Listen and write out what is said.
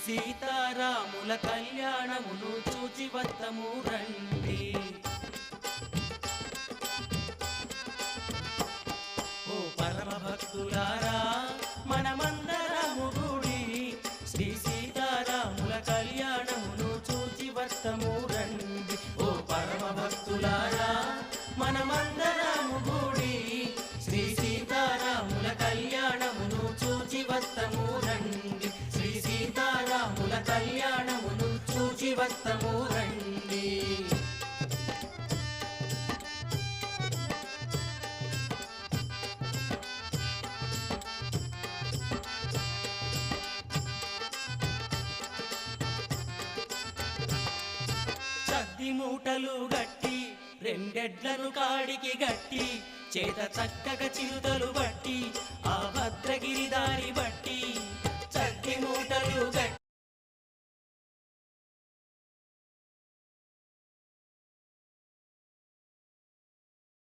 సీతారాముల కళ్యాణమును చూచి వత్తము రండి. ఓ పరమ భక్తులారా మనమందరము గుడి శ్రీ సీతారాముల కళ్యాణమును చూచి వత్తము రండి. ఓ పరమ భక్తులారా మనమందరము గుడి శ్రీ సీతారాముల కళ్యాణమును చూచి వత్తము రండి. శ్రీ సీతారాముల కళ్యాణమును చూచి వత్తము రండి. సద్ది మూటలు గట్టి రెండెడ్లను కాడికి గట్టి చేత చక్కగా చిరుతలు బట్టి ఆ భద్రగిరి దారి బట్టి సద్ది మూటలు గట్టి